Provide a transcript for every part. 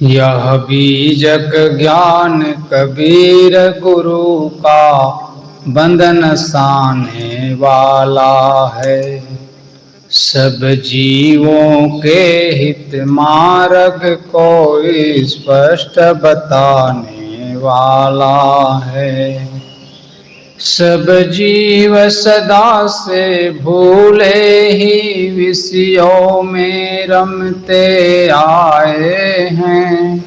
यह बीजक ज्ञान कबीर गुरु का बंधन साने वाला है। सब जीवों के हित मार्ग को स्पष्ट बताने वाला है। सब जीव सदा से भूले ही विषयों में रमते आए हैं।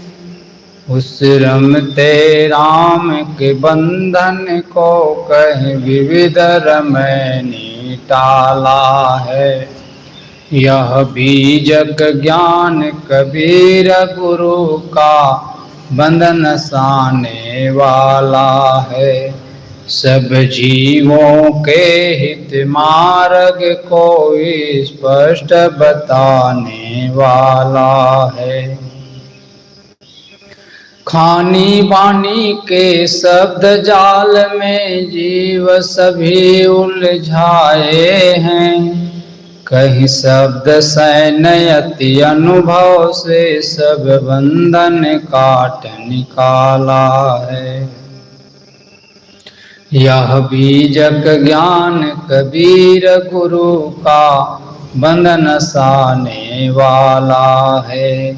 उस रमते राम के बंधन को कहीं विविध रमैनी टाला है। यह बीजक ज्ञान कबीर गुरु का बंधन साने वाला है। सब जीवों के हित मार्ग को स्पष्ट बताने वाला है। खानी बानी के शब्द जाल में जीव सभी उलझाए हैं। कहीं शब्द सैन्यति अनुभव से सब बंधन काट निकाला है। यह बीजक ज्ञान कबीर गुरु का बंधन साने वाला है।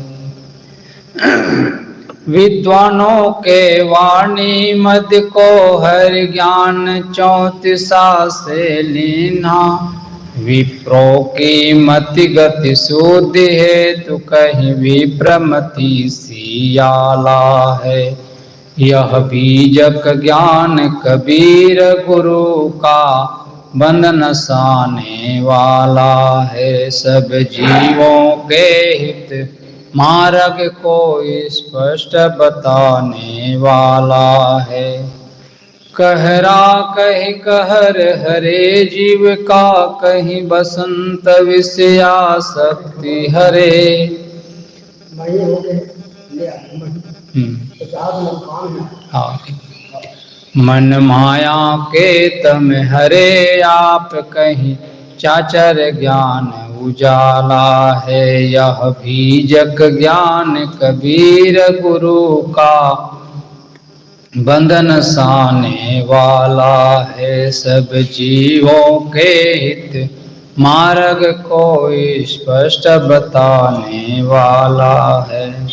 विद्वानों के वाणी मद को हर ज्ञान 34 से लीना। विप्रो की मति गति शुद्धि है तो कहीं विप्रमति सियाला है। यह बीजक ज्ञान कबीर गुरु का बंधन साने वाला है। सब जीवों के हित मार्ग को स्पष्ट बताने वाला है। कहरा कहीं कहर हरे जीव का, कहीं बसंत विषया शक्ति हरे। मन माया के तम हरे आप, कहीं चाचर ज्ञान उजाला है। यह बीजक ज्ञान कबीर गुरु का बंधन साने वाला है। सब जीवों के हित मार्ग को स्पष्ट बताने वाला है।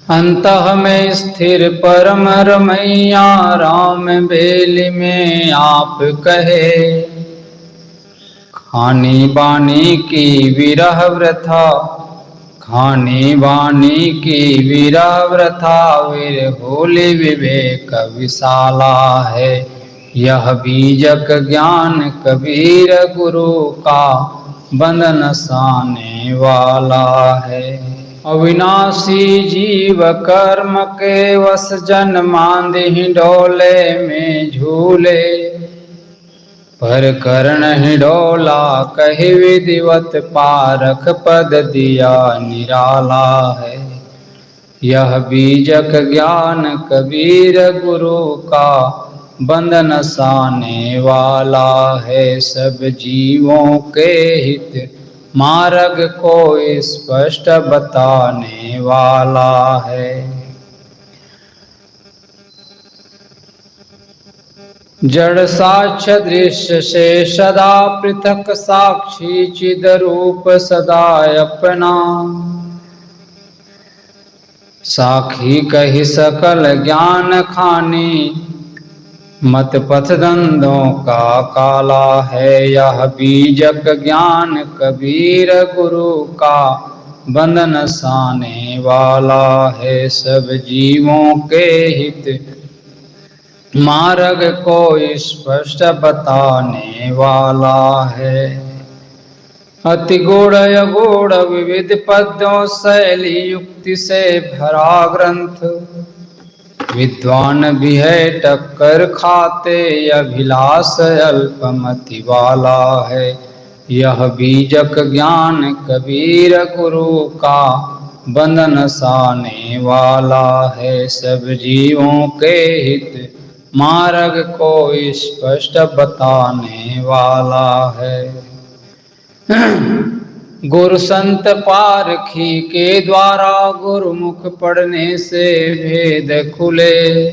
अंतः में स्थिर परम रमैया राम बेली में आप कहे। खानी बानी की विरह व्रथा, खानी बानी की विरह व्रथा विरहोली विवेक विशाला है। यह बीजक ज्ञान कबीर गुरु का बंधन साने वाला है। अविनाशी जीव कर्म के वश जन मांदि डोले में झूले। पर कर्ण हिडोला कहि विधिवत पारख पद दिया निराला है। यह बीजक ज्ञान कबीर गुरु का बंधन साने वाला है। सब जीवों के हित मार्ग को स्पष्ट बताने वाला है। जड़ साक्ष्य दृश्य से सदा पृथक साक्षी चिद रूप सदा अपना। साखी कही सकल ज्ञान खानी, मत पथ दंदों का काला है। यह बीजक ज्ञान कबीर गुरु का बंधन साने वाला है। सब जीवों के हित मार्ग को स्पष्ट बताने वाला है। अति गुण अगुण विविध पद्यों शैली युक्ति से भरा ग्रंथ। विद्वान भी है टक्कर खाते, अभिलाष अल्पमति वाला है। यह बीजक ज्ञान कबीर गुरु का बंधन साने वाला है। सब जीवों के हित मार्ग को स्पष्ट बताने वाला है। गुरु संत पारखी के द्वारा गुरुमुख पढ़ने से भेद खुले।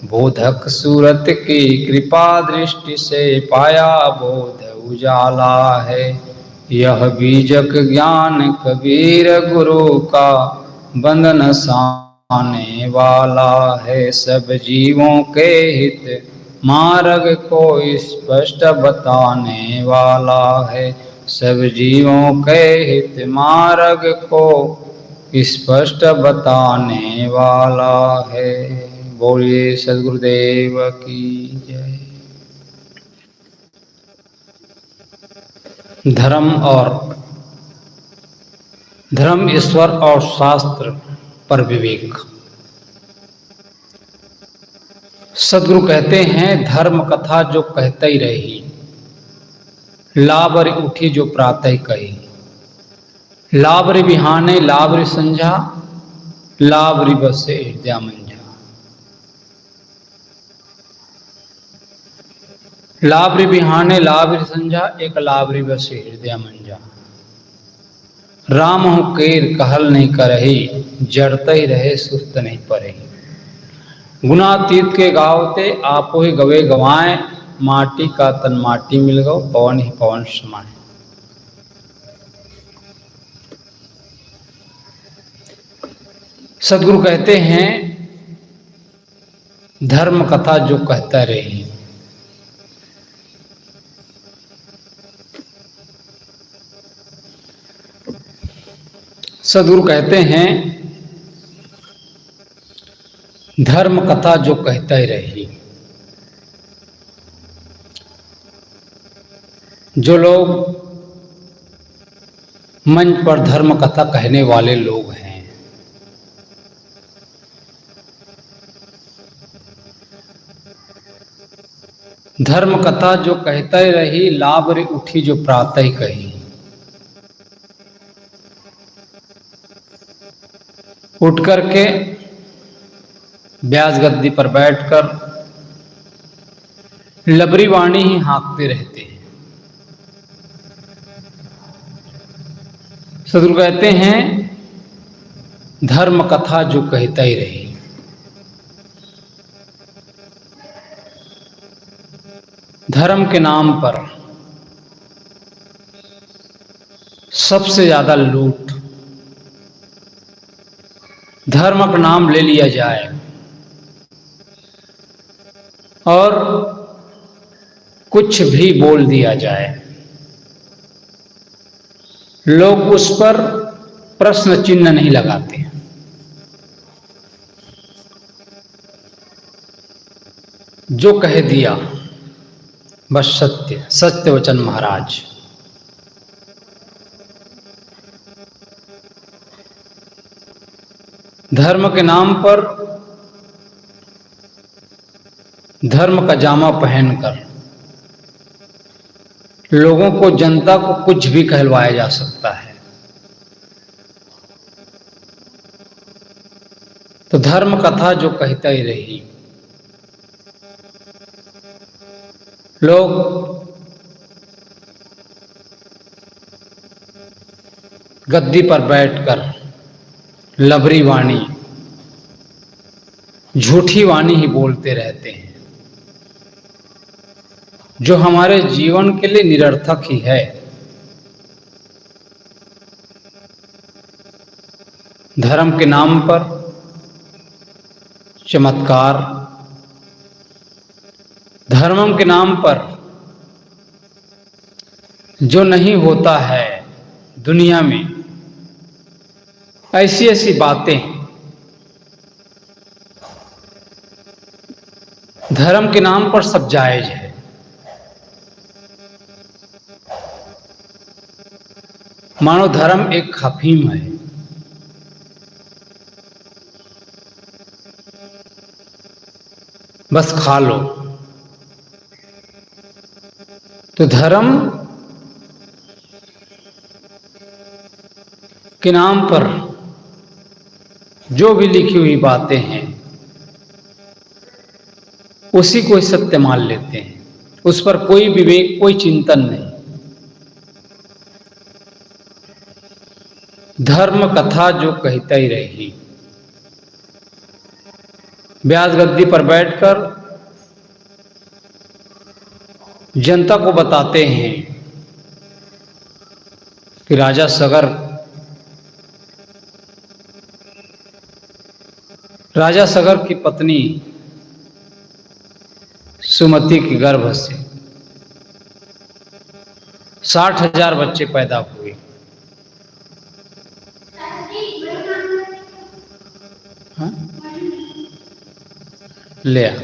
बोधक सूरत की कृपा दृष्टि से पाया बोध उजाला है। यह बीजक ज्ञान कबीर गुरु का बंधन साने वाला है। सब जीवों के हित मार्ग को स्पष्ट बताने वाला है। सब जीवों के हित मार्ग को स्पष्ट बताने वाला है। बोलिए सद्गुरुदेव की जय। धर्म, ईश्वर और शास्त्र पर विवेक। सद्गुरु कहते हैं, धर्म कथा जो कहते ही रही, लाबर उठी जो प्रातः कही। लाबरी बिहाने लाबरी संझा, लाबरी बसे हृदय मंझा। लाबरी बिहाने लाबरी संझा, एक लाबरी बसे हृदय मंझा। राम हूँ केर कहल नहीं करही, जड़ते ही रहे सुस्त नहीं परही। गुणातीत के गावते आपो ही गवे गवाएं, माटी का तन माटी मिल गो पवन ही पवन समाए। सद्गुरु कहते हैं, धर्म कथा जो कहता रही। सद्गुरु कहते हैं, धर्म कथा जो कहता ही रही। जो लोग मंच पर धर्म कथा कहने वाले लोग हैं, धर्म कथा जो कहता ही रही, लाबरी उठी जो प्रातः ही कही। उठ करके व्यास गद्दी पर बैठकर लबरी वाणी ही हाँकते रहते हैं। सद्गुरु कहते हैं, धर्म कथा जो कहता ही रही। धर्म के नाम पर सबसे ज्यादा लूट, धर्म का नाम ले लिया जाए और कुछ भी बोल दिया जाए, लोग उस पर प्रश्न चिन्ह नहीं लगाते। जो कह दिया बस सत्य, सत्य वचन महाराज। धर्म के नाम पर धर्म का जामा पहनकर लोगों को, जनता को कुछ भी कहलवाया जा सकता है। तो धर्म कथा जो कहता ही रही। लोग गद्दी पर बैठकर लबरी वाणी, झूठी वाणी ही बोलते रहते हैं, जो हमारे जीवन के लिए निरर्थक ही है। धर्म के नाम पर चमत्कार, धर्म के नाम पर जो नहीं होता है दुनिया में, ऐसी ऐसी बातें धर्म के नाम पर सब जायज है। मानो धर्म एक अफीम है। बस खा लो। तो धर्म के नाम पर जो भी लिखी हुई बातें हैं उसी को सत्य मान लेते हैं, उस पर कोई विवेक, कोई चिंतन नहीं। धर्म कथा जो कहता ही रही। व्यास गद्दी पर बैठकर जनता को बताते हैं कि राजा सगर की पत्नी सुमति के गर्भ से 60,000 बच्चे पैदा हुए। हाँ? ले आ,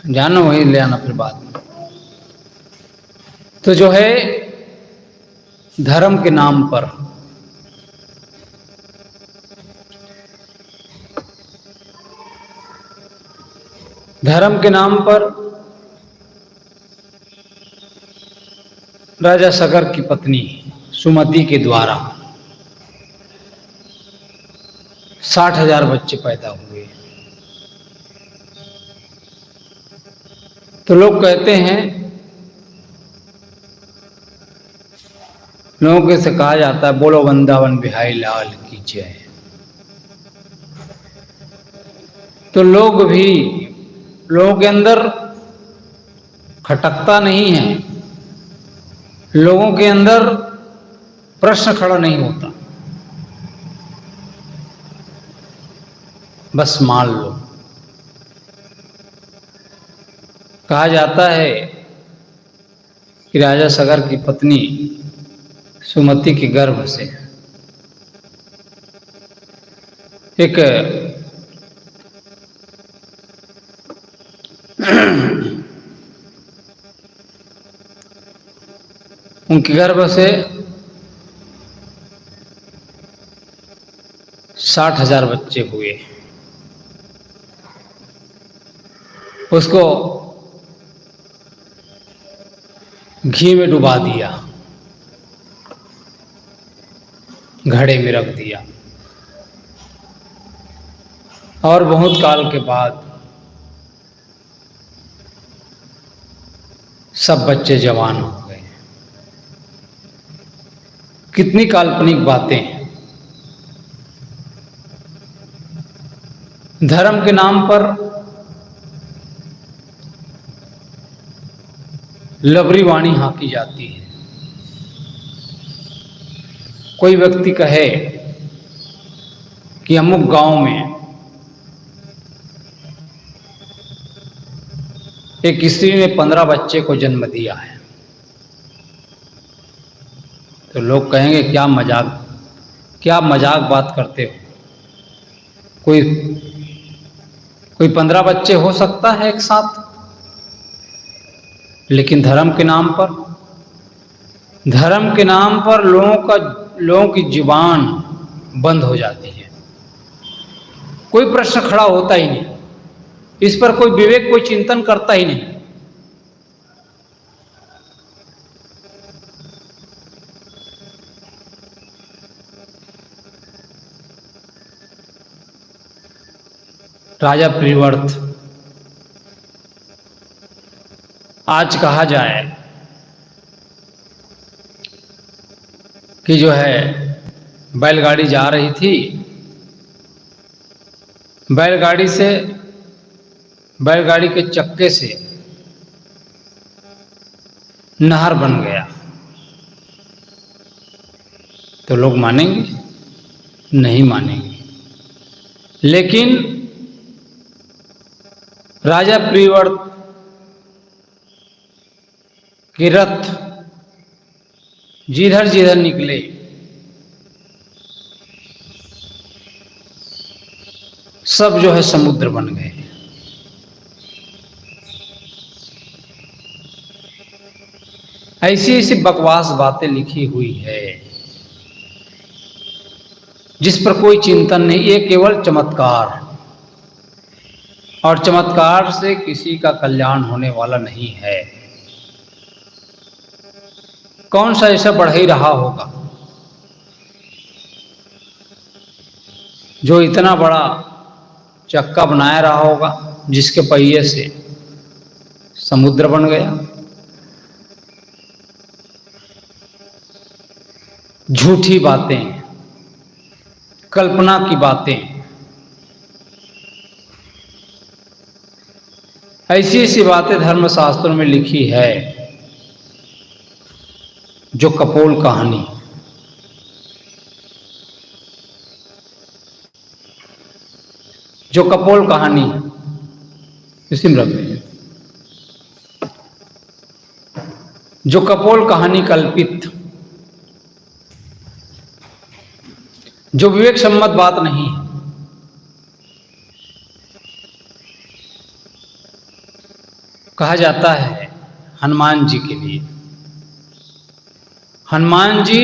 जानो वही ले आना फिर बाद में। तो जो है धर्म के नाम पर राजा सगर की पत्नी सुमति के द्वारा 60,000 बच्चे पैदा हुए। तो लोग कहते हैं, लोगों से कहा जाता है, बोलो वृंदावन बिहारी लाल की जय। तो लोगों के अंदर खटकता नहीं है, लोगों के अंदर प्रश्न खड़ा नहीं होता, बस मान लो। कहा जाता है कि राजा सगर की पत्नी सुमति के गर्भ से एक उनके गर्भ से 60,000 बच्चे हुए। उसको घी में डुबा दिया, घड़े में रख दिया, और बहुत काल के बाद सब बच्चे जवान हो गए। कितनी काल्पनिक बातें हैं। धर्म के नाम पर लबरी वाणी हाँकी जाती है। कोई व्यक्ति कहे कि अमुक गांव में एक स्त्री ने 15 बच्चे को जन्म दिया है, तो लोग कहेंगे क्या मजाक बात करते हो, कोई 15 बच्चे हो सकता है एक साथ। लेकिन धर्म के नाम पर लोगों की जुबान बंद हो जाती है, कोई प्रश्न खड़ा होता ही नहीं, इस पर कोई विवेक, कोई चिंतन करता ही नहीं। राजा प्रियव्रत, आज कहा जाए कि जो है बैलगाड़ी जा रही थी, बैलगाड़ी के चक्के से नहर बन गया, तो लोग मानेंगे? नहीं मानेंगे। लेकिन राजा प्रियव्रत के रथ जिधर जिधर निकले सब जो है समुद्र बन गए। ऐसी ऐसी बकवास बातें लिखी हुई है जिस पर कोई चिंतन नहीं। ये केवल चमत्कार, और चमत्कार से किसी का कल्याण होने वाला नहीं है। कौन सा ऐसा बढ़ई रहा होगा जो इतना बड़ा चक्का बनाया रहा होगा जिसके पहिए से समुद्र बन गया। झूठी बातें, कल्पना की बातें, ऐसी ऐसी बातें धर्मशास्त्रों में लिखी है जो कपोल कहानी, जो कपोल कहानी इसी में रखते हैं, जो कपोल कहानी कल्पित, जो विवेक सम्मत बात नहीं है। कहा जाता है हनुमान जी के लिए, हनुमान जी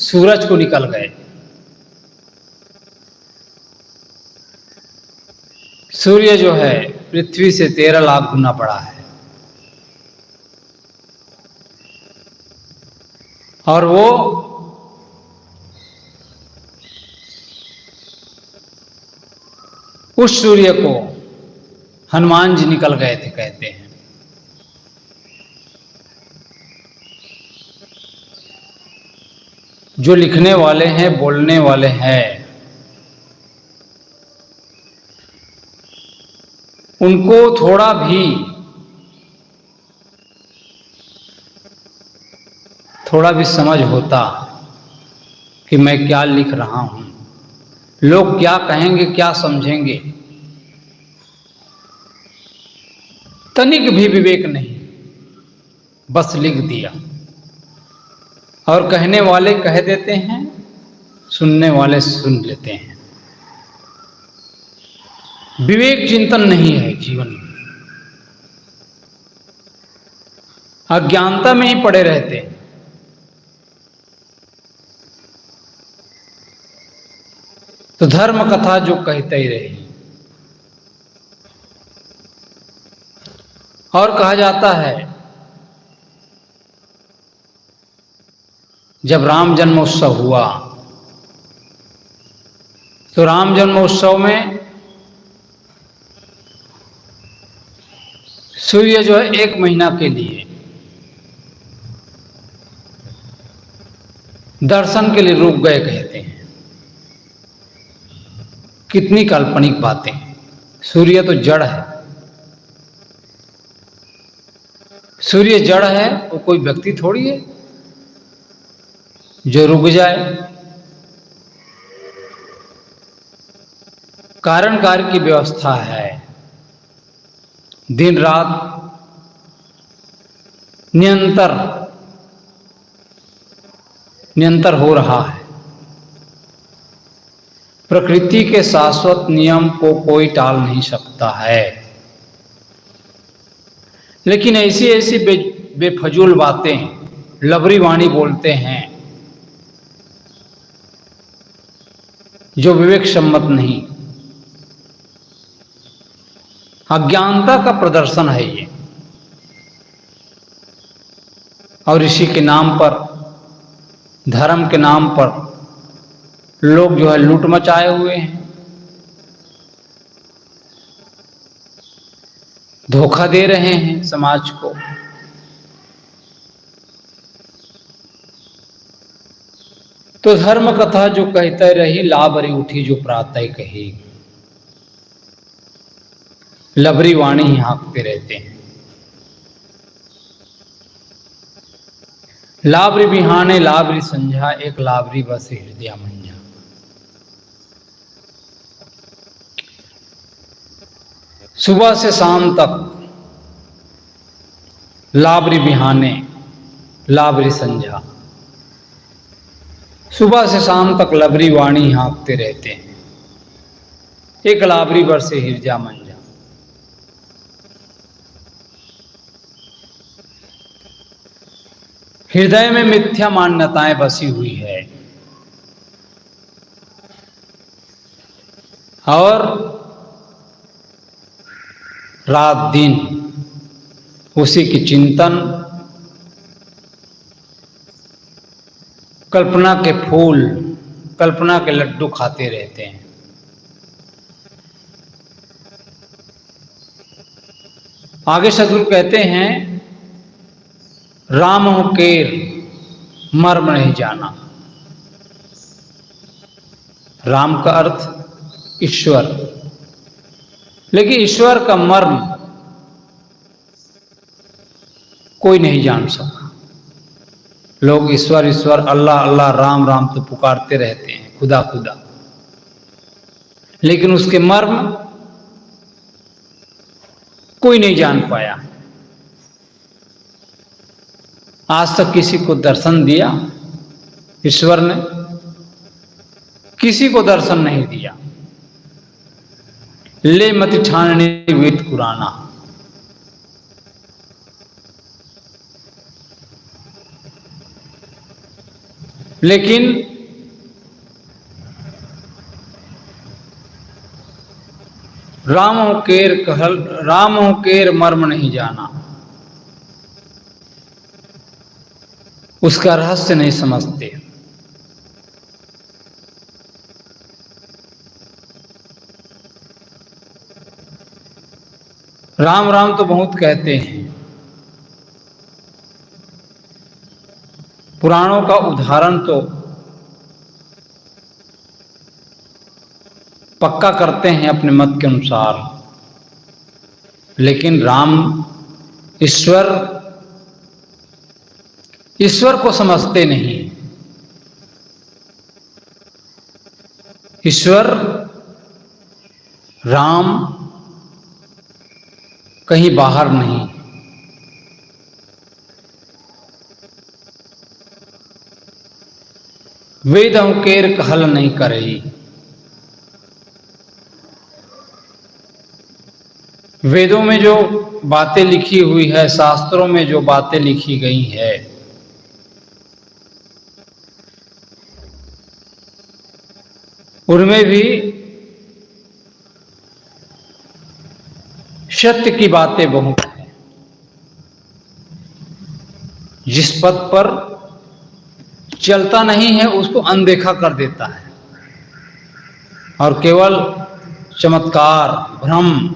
सूरज को निकल गए, सूर्य जो है पृथ्वी से 13 लाख गुना बड़ा है, और वो उस सूर्य को हनुमान जी निकल गए थे कहते हैं। जो लिखने वाले हैं, बोलने वाले हैं, उनको थोड़ा भी समझ होता कि मैं क्या लिख रहा हूं, लोग क्या कहेंगे, क्या समझेंगे, तनिक भी विवेक नहीं, बस लिख दिया। और कहने वाले कह देते हैं, सुनने वाले सुन लेते हैं। विवेक चिंतन नहीं है जीवन में, अज्ञानता में ही पड़े रहते हैं। तो धर्म कथा जो कहते ही रही। और कहा जाता है जब राम जन्मोत्सव हुआ तो राम जन्मोत्सव में सूर्य जो है 1 महीना के लिए दर्शन के लिए रुक गए कहते हैं। कितनी काल्पनिक बातें। सूर्य तो जड़ है, सूर्य जड़ है, वो कोई व्यक्ति थोड़ी है जो रुक जाए। कारण कार्य की व्यवस्था है, दिन रात निरंतर हो रहा है। प्रकृति के शाश्वत नियम को कोई टाल नहीं सकता है। लेकिन ऐसी ऐसी बेफजूल बातें, लबरी वाणी बोलते हैं जो विवेक सम्मत नहीं, अज्ञानता का प्रदर्शन है ये। और इसी के नाम पर, धर्म के नाम पर लोग जो है लूट मचाए हुए हैं, धोखा दे रहे हैं समाज को। तो धर्म कथा जो कहते रही, लाबरी उठी जो प्रातः कही। लबरी वाणी ही हाँकते रहते हैं। लाबरी बिहाने लाबरी संझा, एक लाबरी बस हृदय मंझा। सुबह से शाम तक लाबरी बिहाने लाबरी संझा, सुबह से शाम तक लबरी वाणी हाँकते रहते हैं। एक लाबरी बरसे हृदय मंझा। हृदय में मिथ्या मान्यताएं बसी हुई है और रात दिन उसी की चिंतन, कल्पना के फूल, कल्पना के लड्डू खाते रहते हैं। आगे सदगुरु कहते हैं, राम हो केर मर्म नहीं जाना। राम का अर्थ ईश्वर, लेकिन ईश्वर का मर्म कोई नहीं जान सका। लोग ईश्वर ईश्वर, अल्लाह अल्लाह, राम राम तो पुकारते रहते हैं, खुदा खुदा, लेकिन उसके मर्म कोई नहीं जान पाया। आज तक किसी को दर्शन दिया ईश्वर ने? किसी को दर्शन नहीं दिया। ले मति ठानने वेद कुराना। लेकिन रामों केर मर्म नहीं जाना, उसका रहस्य नहीं समझते। राम राम तो बहुत कहते हैं, पुराणों का उदाहरण तो पक्का करते हैं अपने मत के अनुसार, लेकिन राम ईश्वर को समझते नहीं। ईश्वर राम कहीं बाहर नहीं। वेदों केर कहल नहीं करे। वेदों में जो बातें लिखी हुई है, शास्त्रों में जो बातें लिखी गई है, उनमें भी सत्य की बातें बहुत हैं। जिस पथ पर चलता नहीं है उसको अनदेखा कर देता है और केवल चमत्कार, भ्रम,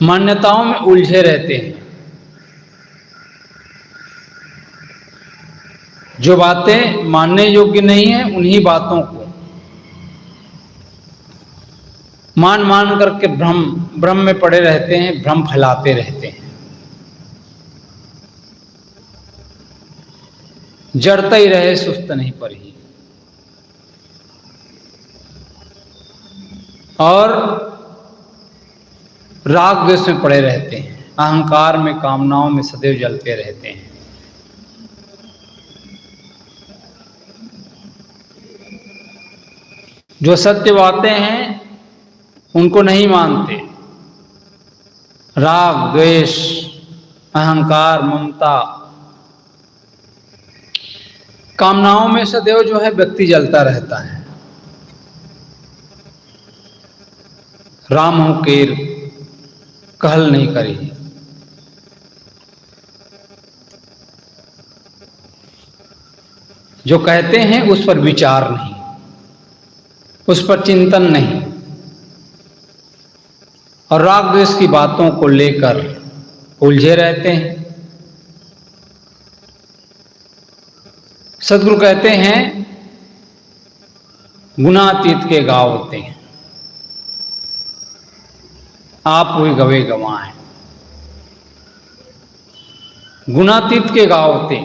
मान्यताओं में उलझे रहते हैं। जो बातें मानने योग्य नहीं है उन्हीं बातों को मान करके भ्रम में पड़े रहते हैं, भ्रम फैलाते रहते हैं। जड़ता ही रहे सुस्त नहीं परी। और राग द्वेष में पड़े रहते हैं, अहंकार में, कामनाओं में सदैव जलते रहते हैं। जो सत्य बातें हैं उनको नहीं मानते। राग द्वेष, अहंकार, ममता, कामनाओं में सदैव जो है व्यक्ति जलता रहता है। राम हो केर कहल नहीं करी। जो कहते हैं उस पर विचार नहीं, उस पर चिंतन नहीं, और राग द्वेष की बातों को लेकर उलझे रहते हैं। सदगुरु कहते हैं गुणातीत के गावते, आप हुई गवे गवाएं। गुणातीत के गावते,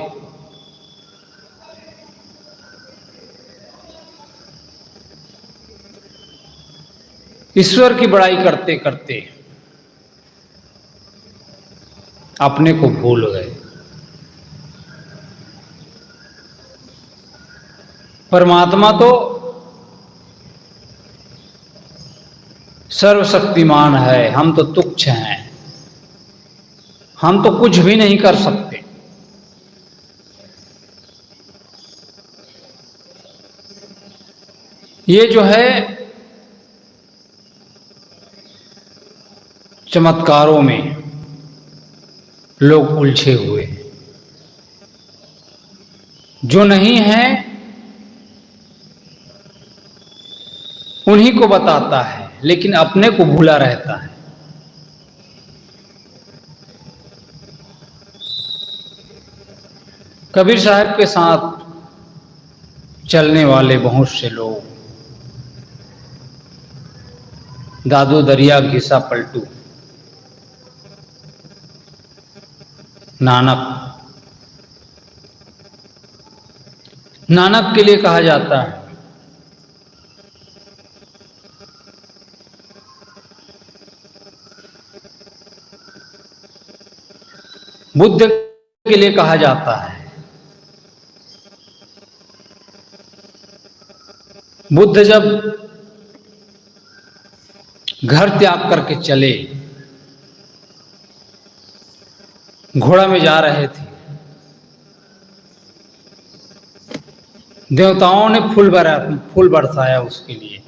ईश्वर की बड़ाई करते करते अपने को भूल गए। परमात्मा तो सर्वशक्तिमान है, हम तो तुच्छ हैं, हम तो कुछ भी नहीं कर सकते। ये जो है चमत्कारों में लोग उलझे हुए, जो नहीं है उन्हीं को बताता है, लेकिन अपने को भूला रहता है। कबीर साहब के साथ चलने वाले बहुत से लोग दादू दरिया घिसा पलटू। नानक, नानक के लिए कहा जाता है बुद्ध के लिए कहा जाता है। बुद्ध जब घर त्याग करके चले, घोड़ा में जा रहे थे, देवताओं ने फूल बरसाया उसके लिए,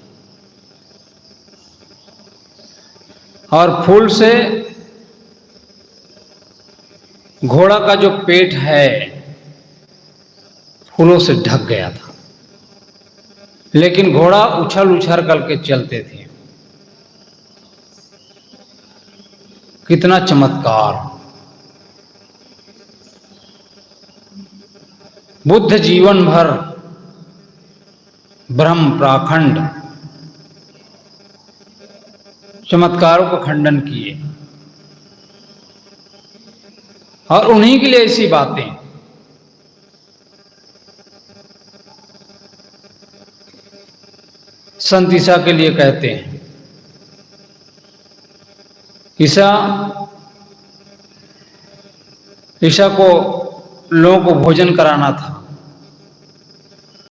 और फूल से घोड़ा का जो पेट है फूलों से ढक गया था, लेकिन घोड़ा उछल उछल करके चलते थे। कितना चमत्कार! बुद्ध जीवन भर ब्रह्म प्राखंड चमत्कारों का खंडन किए, और उन्हीं के लिए ऐसी बातें। संत ईसा के लिए कहते हैं, ईसा को लोगों को भोजन कराना था,